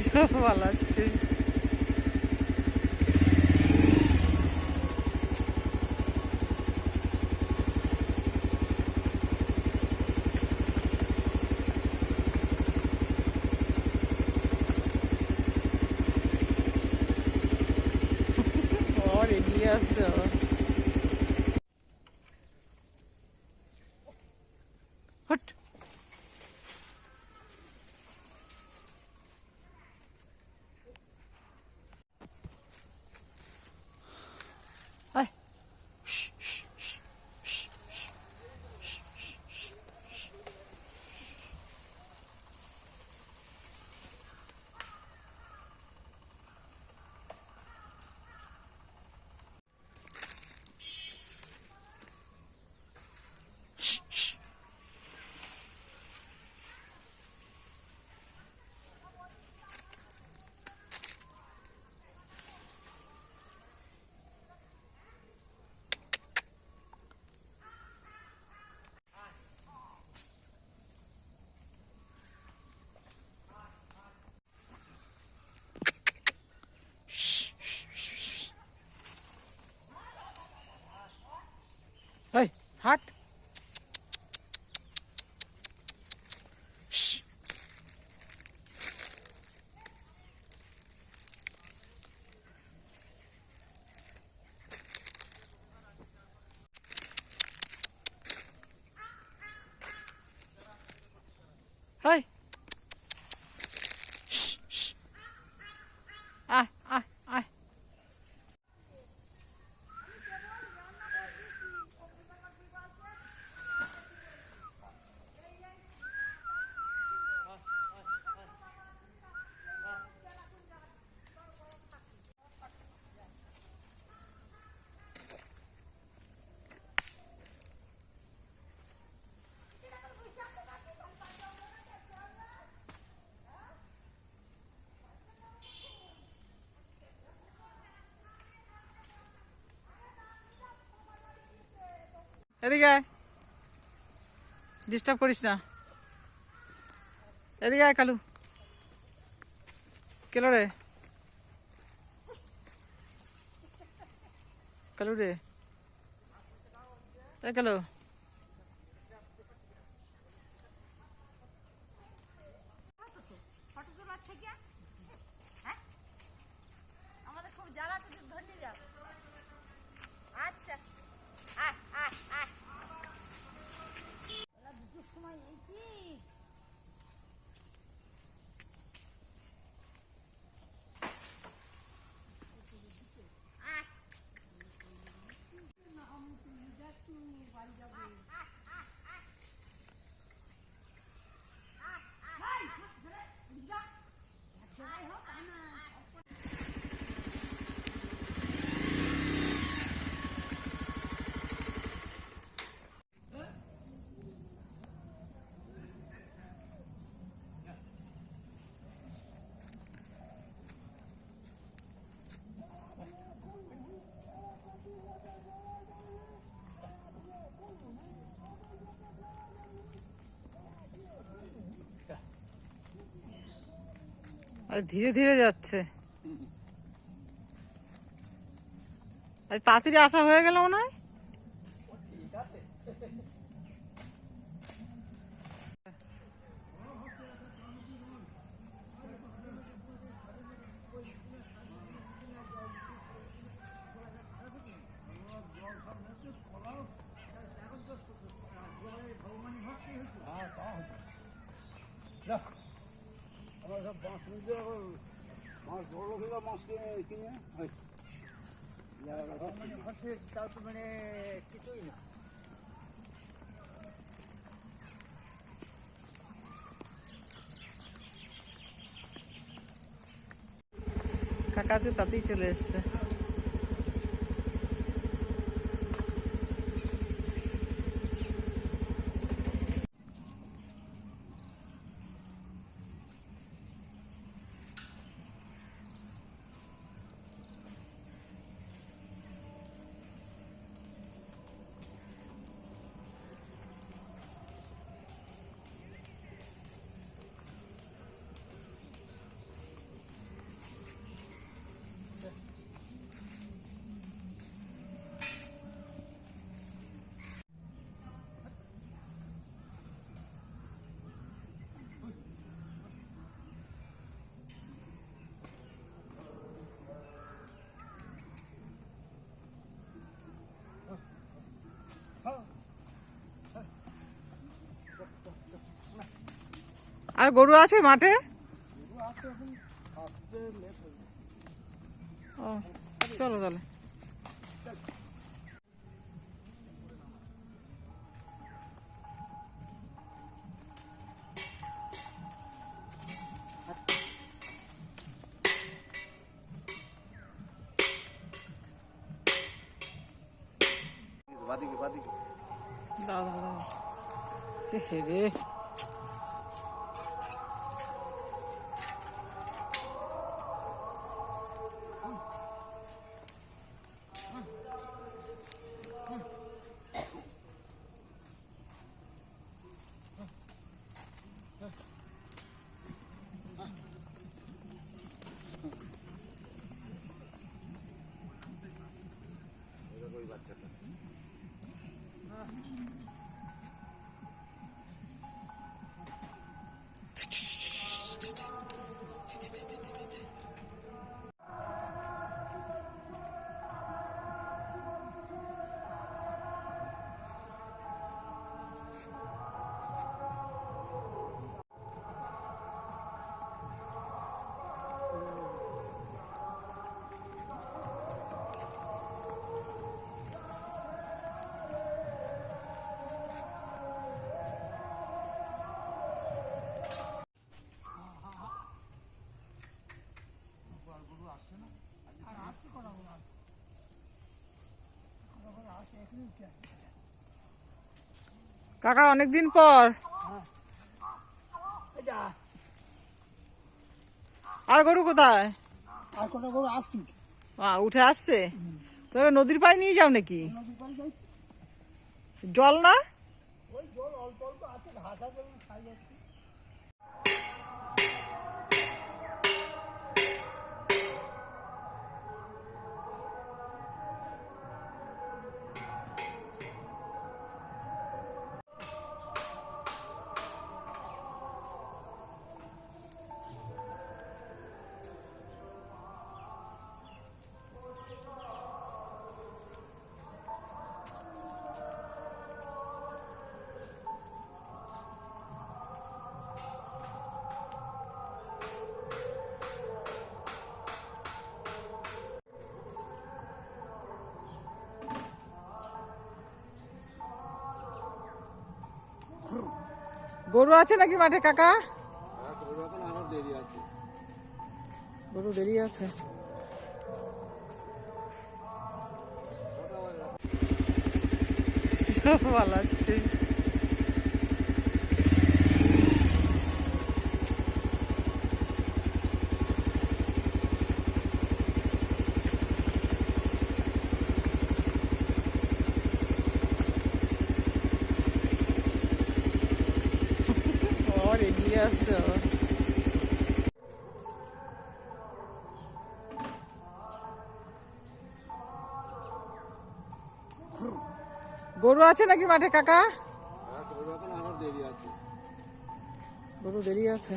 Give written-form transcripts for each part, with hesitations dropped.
সব পালাচ্ছে। এগিয়ে আসছো। হট। আয়। Hey, hot. Shh. Hey. Shh, shh. Ah, ah, ah. এদিকে আয়, ডিস্টার্ব করিস না। এদিকে আয় কালু। কেলো রে কালু রে, এ কালু। আর ধীরে ধীরে যাচ্ছে। আজ তাড়াতাড়ি আসা হয়ে গেল মনে হয়। মাছ বড় থেকে মাছ কিনে মানে কিছুই না। কাকা যে তাতেই চলে এসছে। আর গরু আছে মাঠে? ও চলো তাহলে। বাদিকে বাদিকে দাও দাও দাও। হে রে, ওই বাচ্চাটা কাকা অনেকদিন পর। আর গরু কোথায়? আর কটা গরু আসছি উঠে আসছে। তো নদীর পাড়ে নিয়ে যাও নাকি? জল না? ওই জল অল্প অল্প আছে, ঘাটা জমি খাই যাচ্ছে। গরু আছে নাকি মাঠে কাকা? গরু এখন আনার দেরি আছে। গরু দেরি আছে। সব ভালো আছে। এগিয়ে আসছো। গরু আছে নাকি মাঠে কাকা? গরু এখন আনার দেরি আছে। গরু দেরি আছে।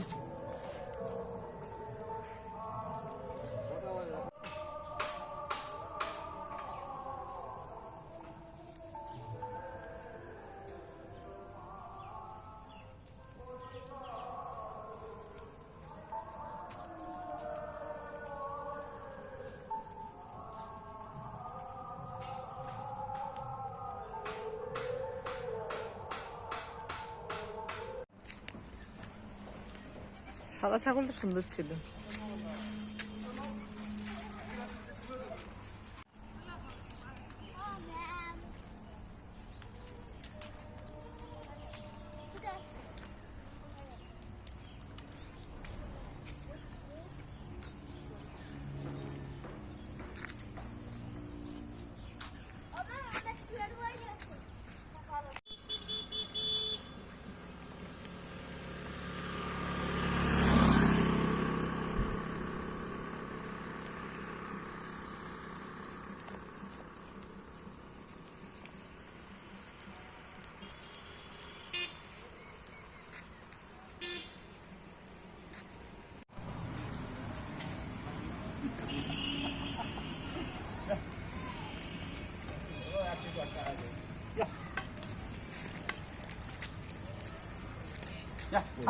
সাদা ছাগলটা সুন্দর ছিল।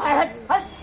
High high high